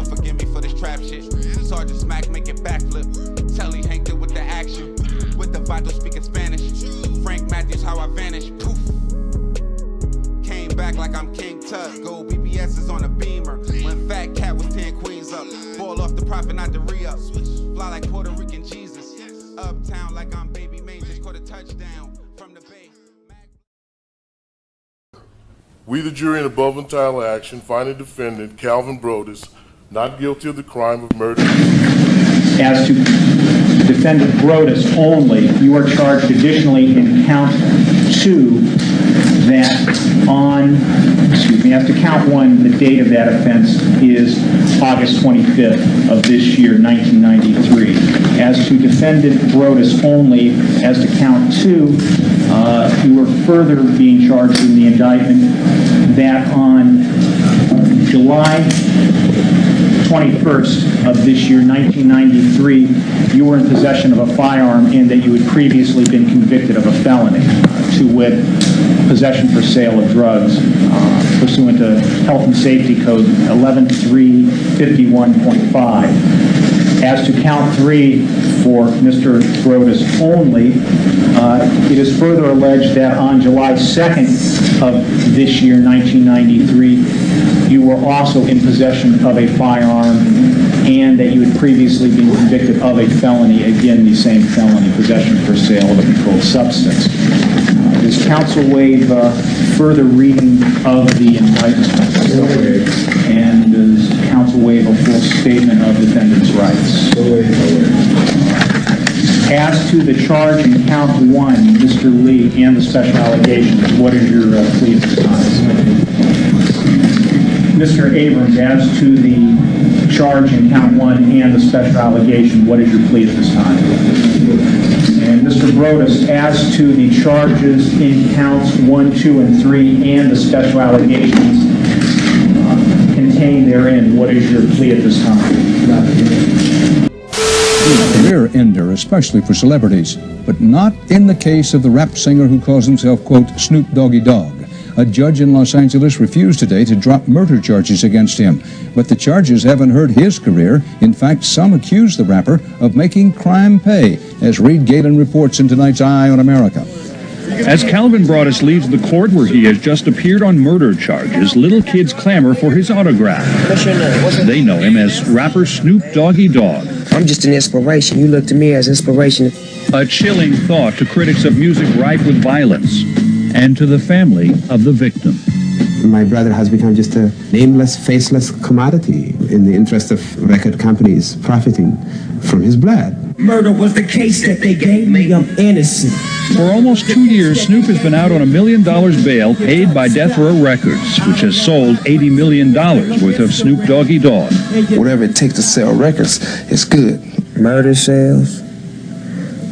Lord forgive me for this trap shit. Sergeant Smack making backflip. Telly Hank did with the action. With the Vato speaking Spanish. Frank Matthews how I vanish. Poof. Came back like I'm King Tut. Gold BBS is on a beamer. When Fat Cat was 10 queens up. Ball off the profit, not the re-up. Fly like Puerto Rican Jesus. Uptown like I'm Baby Maine. Just caught a touchdown from the Bay. We, the jury, in above entitled action, find the defendant, Calvin Brodus, not guilty of the crime of murder. As to defendant Brodus only, you are charged additionally in count 2 that on, as to count 1, the date of that offense is August 25th of this year, 1993. As to defendant Brodus only, as to count 2, you are further being charged in the indictment that on July 21st of this year, 1993, you were in possession of a firearm and that you had previously been convicted of a felony, to wit, possession for sale of drugs, pursuant to Health and Safety Code 11351.5. As to count 3 for Mr. Brodus only, it is further alleged that on July 2nd of this year, 1993, you were also in possession of a firearm and that you had previously been convicted of a felony, again the same felony, possession for sale of a controlled substance. Does counsel waive further reading of the indictment? And does counsel waive a full statement of defendant's rights? As to the charge in count 1, Mr. Lee, and the special allegations, what is your plea at this time? Mr. Abrams, as to the charge in count 1 and the special allegation, what is your plea at this time? And Mr. Brodus, as to the charges in counts 1, 2, and 3 and the special allegations contained therein, what is your plea at this time? Career ender, especially for celebrities, but not in the case of the rap singer who calls himself, quote, Snoop Doggy Dogg. A judge in Los Angeles refused today to drop murder charges against him, but the charges haven't hurt his career. In fact, some accuse the rapper of making crime pay, as Reed Galen reports in tonight's Eye on America. As Calvin Brodus leaves the court where he has just appeared on murder charges, little kids clamor for his autograph. What's your name? They know him as rapper Snoop Doggy Dogg. I'm just an inspiration. You look to me as inspiration. A chilling thought to critics of music rife with violence and to the family of the victim. My brother has become just a nameless, faceless commodity in the interest of record companies profiting from his blood. Murder was the case that they gave me. I'm innocent. For almost 2 years, Snoop has been out on $1 million bail paid by Death Row Records, which has sold $80 million worth of Snoop Doggy Dogg. Whatever it takes to sell records is good. Murder sales.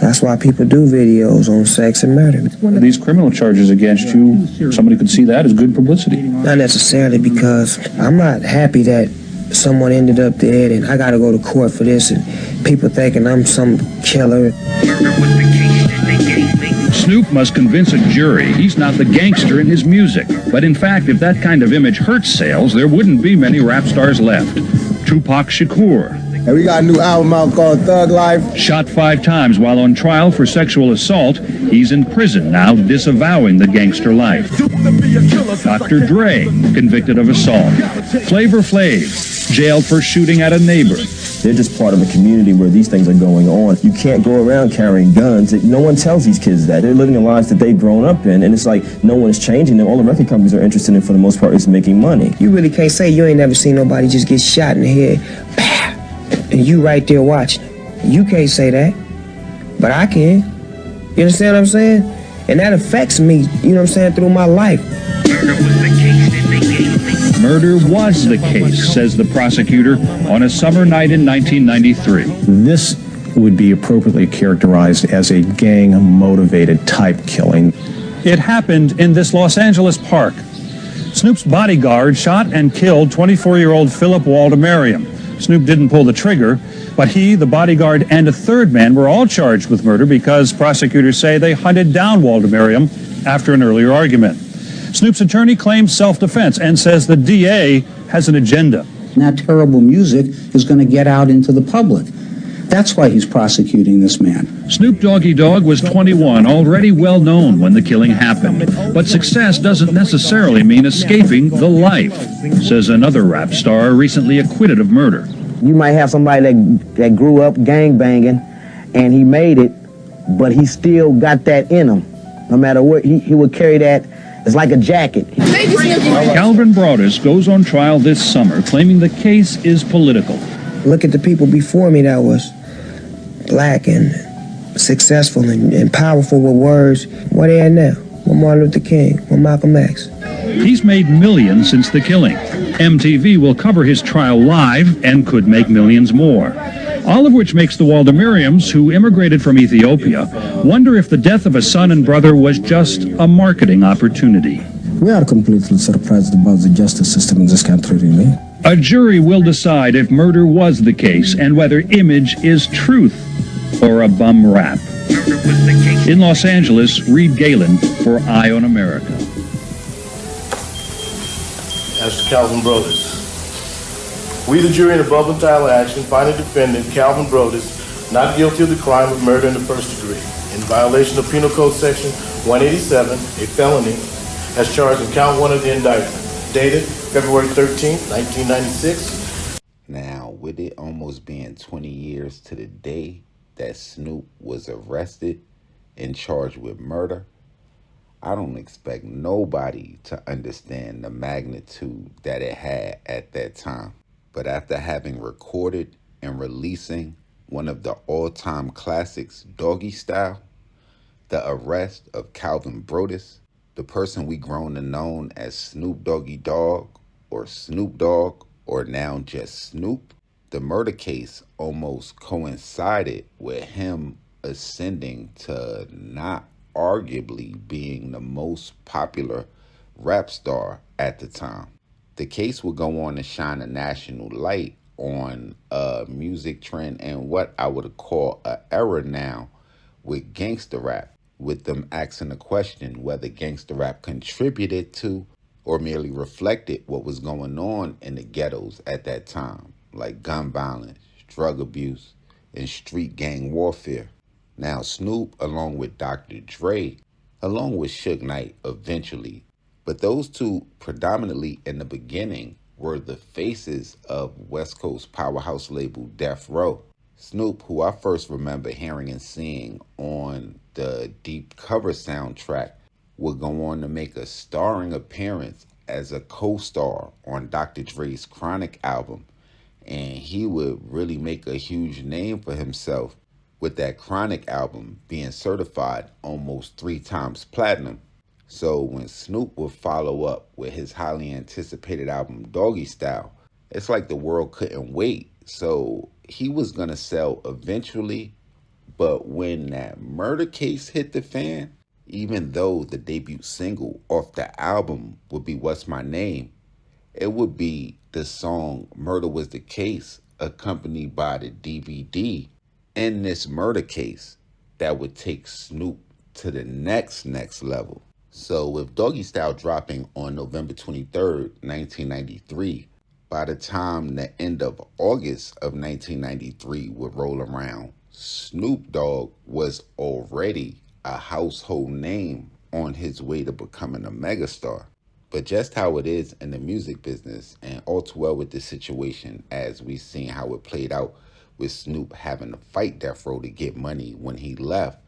That's why people do videos on sex and murder. These criminal charges against you, somebody could see that as good publicity. Not necessarily, because I'm not happy that someone ended up dead and I gotta go to court for this and people thinking I'm some killer. Snoop must convince a jury he's not the gangster in his music. But in fact, if that kind of image hurts sales, there wouldn't be many rap stars left. Tupac Shakur. And we got a new album out called Thug Life. Shot 5 times while on trial for sexual assault, he's in prison now disavowing the gangster life. Dr. Dre, convicted of assault. Flavor Flav, jailed for shooting at a neighbor. They're just part of a community where these things are going on. You can't go around carrying guns. No one tells these kids that. They're living the lives that they've grown up in, and it's like no one is changing them. All the record companies are interested in, for the most part, is making money. You really can't say you ain't never seen nobody just get shot in the head, pow, and you right there watching. You can't say that, but I can. You understand what I'm saying? And that affects me, you know what I'm saying, through my life. Murder was the case, says the prosecutor, on a summer night in 1993. This would be appropriately characterized as a gang-motivated type killing. It happened in this Los Angeles park. Snoop's bodyguard shot and killed 24-year-old Philip Woldemariam. Snoop didn't pull the trigger, but he, the bodyguard, and a third man were all charged with murder because prosecutors say they hunted down Woldemariam after an earlier argument. Snoop's attorney claims self-defense and says the DA has an agenda. And that terrible music is going to get out into the public. That's why he's prosecuting this man. Snoop Doggy Dogg was 21, already well known when the killing happened. But success doesn't necessarily mean escaping the life, says another rap star recently acquitted of murder. You might have somebody that grew up gang banging and he made it, but he still got that in him. No matter what, he would carry that. It's like a jacket. Calvin Broadus goes on trial this summer, claiming the case is political. Look at the people before me that was black and successful and powerful with words. Where they at now? With Martin Luther King, with Malcolm X. He's made millions since the killing. MTV will cover his trial live and could make millions more. All of which makes the Woldemariams, who immigrated from Ethiopia, wonder if the death of a son and brother was just a marketing opportunity. We are completely surprised about the justice system in this country, really. A jury will decide if murder was the case and whether image is truth or a bum rap. In Los Angeles, Reed Galen for Eye on America. As to Calvin Broadus. We, the jury in above entitled action, find the defendant, Calvin Broadus, not guilty of the crime of murder in the first degree, in violation of Penal Code Section 187, a felony, as charged in Count 1 of the indictment, dated February 13, 1996. Now, with it almost being 20 years to the day that Snoop was arrested and charged with murder, I don't expect nobody to understand the magnitude that it had at that time. But after having recorded and releasing one of the all-time classics, Doggy Style, the arrest of Calvin Broadus, the person we grown to know as Snoop Doggy Dogg or Snoop Dogg or now just Snoop, the murder case almost coincided with him ascending to not arguably being the most popular rap star at the time. The case would go on to shine a national light on a music trend and what I would call an era now with gangster rap, with them asking the question whether gangster rap contributed to or merely reflected what was going on in the ghettos at that time, like gun violence, drug abuse, and street gang warfare. Now Snoop, along with Dr. Dre, along with Suge Knight eventually, but those two predominantly in the beginning were the faces of West Coast powerhouse label Death Row. Snoop, who I first remember hearing and seeing on the Deep Cover soundtrack, would go on to make a starring appearance as a co-star on Dr. Dre's Chronic album, and he would really make a huge name for himself with that Chronic album being certified almost 3 times platinum. So when Snoop would follow up with his highly anticipated album Doggy Style, it's like the world couldn't wait. So he was going to sell eventually, but when that murder case hit the fan, even though the debut single off the album would be What's My Name, it would be the song Murder Was the Case, accompanied by the DVD in this murder case that would take Snoop to the next level. So with Doggy Style dropping on November 23rd, 1993, by the time the end of August of 1993 would roll around, Snoop Dogg was already a household name on his way to becoming a megastar. But just how it is in the music business, and all too well with this situation, as we've seen how it played out with Snoop having to fight Death Row to get money when he left,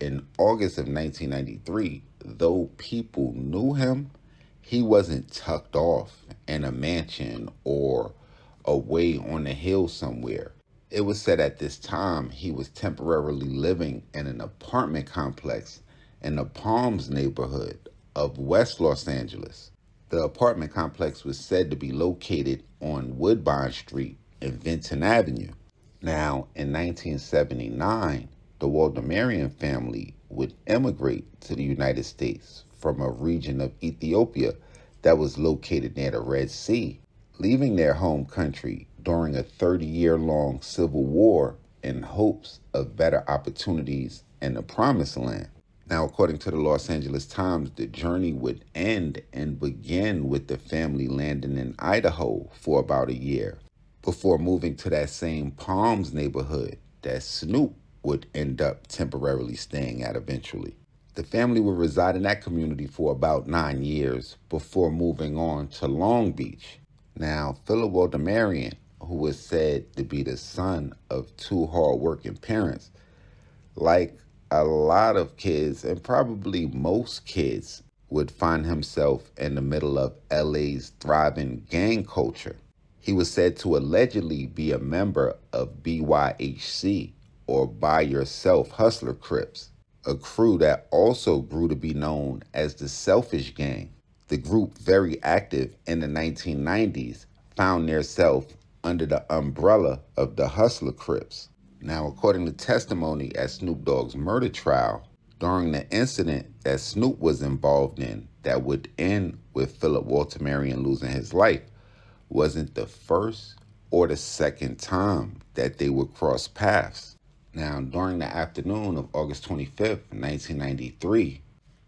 in August of 1993, though people knew him, he wasn't tucked off in a mansion or away on a hill somewhere. It was said at this time he was temporarily living in an apartment complex in the Palms neighborhood of West Los Angeles. The apartment complex was said to be located on Woodbine Street and Vinton Avenue. Now, in 1979, the Woldemariam family would immigrate to the United States from a region of Ethiopia that was located near the Red Sea, leaving their home country during a 30-year-long civil war in hopes of better opportunities in the Promised Land. Now, according to the Los Angeles Times, the journey would end and begin with the family landing in Idaho for about a year before moving to that same Palms neighborhood that Snoop would end up temporarily staying at eventually. The family would reside in that community for about 9 years before moving on to Long Beach. Now, Philip Woldemariam, who was said to be the son of two hard-working parents, like a lot of kids, and probably most kids, would find himself in the middle of LA's thriving gang culture. He was said to allegedly be a member of BYHC, or By Yourself Hustler Crips, a crew that also grew to be known as the Selfish Gang. The group, very active in the 1990s, found theirself under the umbrella of the Hustler Crips. Now, according to testimony at Snoop Dogg's murder trial, during the incident that Snoop was involved in that would end with Philip Woldemariam losing his life, wasn't the first or the second time that they would cross paths. Now, during the afternoon of August 25th, 1993,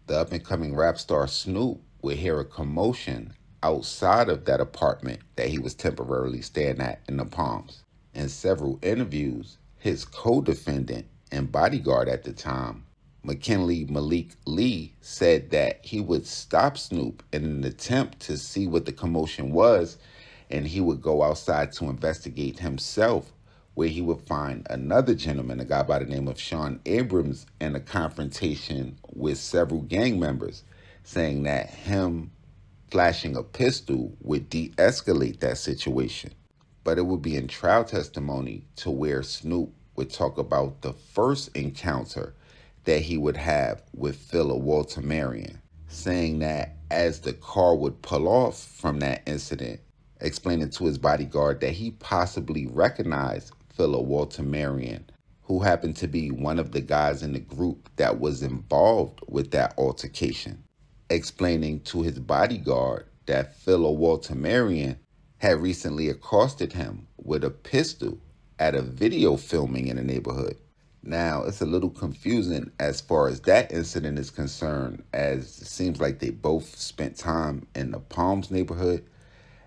the up-and-coming rap star Snoop would hear a commotion outside of that apartment that he was temporarily staying at in the Palms. In several interviews, his co-defendant and bodyguard at the time, McKinley Malik Lee, said that he would stop Snoop in an attempt to see what the commotion was, and he would go outside to investigate himself, where he would find another gentleman, a guy by the name of Sean Abrams, in a confrontation with several gang members, saying that him flashing a pistol would de-escalate that situation. But it would be in trial testimony to where Snoop would talk about the first encounter that he would have with Philip Woldemariam, saying that as the car would pull off from that incident, explaining to his bodyguard that he possibly recognized Philip Woldemariam, who happened to be one of the guys in the group that was involved with that altercation, explaining to his bodyguard that Philip Woldemariam had recently accosted him with a pistol at a video filming in the neighborhood. Now, it's a little confusing as far as that incident is concerned, as it seems like they both spent time in the Palms neighborhood,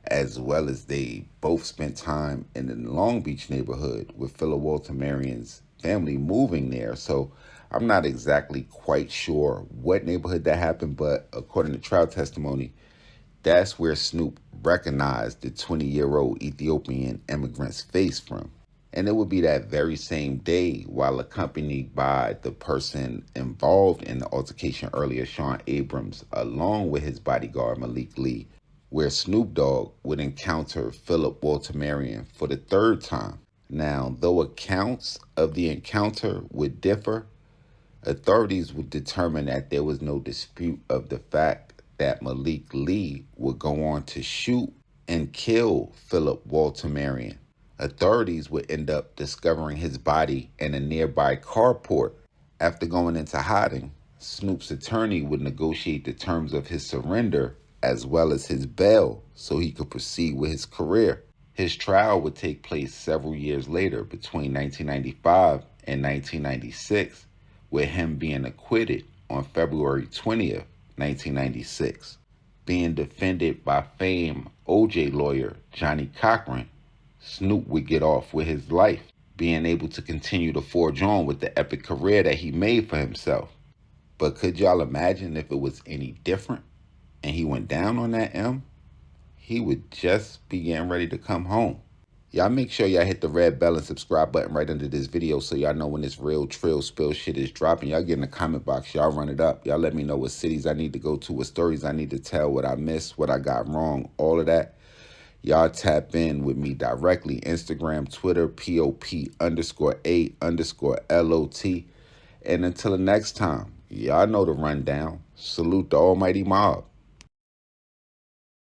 as well as they both spent time in the Long Beach neighborhood with Philip Woldemariam's family moving there. So I'm not exactly quite sure what neighborhood that happened, but according to trial testimony, that's where Snoop recognized the 20-year-old Ethiopian immigrant's face from. And it would be that very same day, while accompanied by the person involved in the altercation earlier, Sean Abrams, along with his bodyguard Malik Lee, where Snoop Dogg would encounter Philip Woldemariam for the third time. Now, though accounts of the encounter would differ, authorities would determine that there was no dispute of the fact that Malik Lee would go on to shoot and kill Philip Woldemariam. Authorities would end up discovering his body in a nearby carport. After going into hiding, Snoop's attorney would negotiate the terms of his surrender as well as his bail so he could proceed with his career. His trial would take place several years later, between 1995 and 1996, with him being acquitted on February 20th, 1996. Being defended by famed OJ lawyer Johnny Cochran, Snoop would get off with his life, being able to continue to forge on with the epic career that he made for himself. But could y'all imagine if it was any different and he went down on that M? He would just be getting ready to come home. Y'all make sure y'all hit the red bell and subscribe button right under this video so y'all know when this real trill spill shit is dropping. Y'all get in the comment box. Y'all run it up. Y'all let me know what cities I need to go to, what stories I need to tell, what I missed, what I got wrong, all of that. Y'all tap in with me directly. Instagram, Twitter, POP_A_LOT. And until the next time, y'all know the rundown. Salute the almighty mob.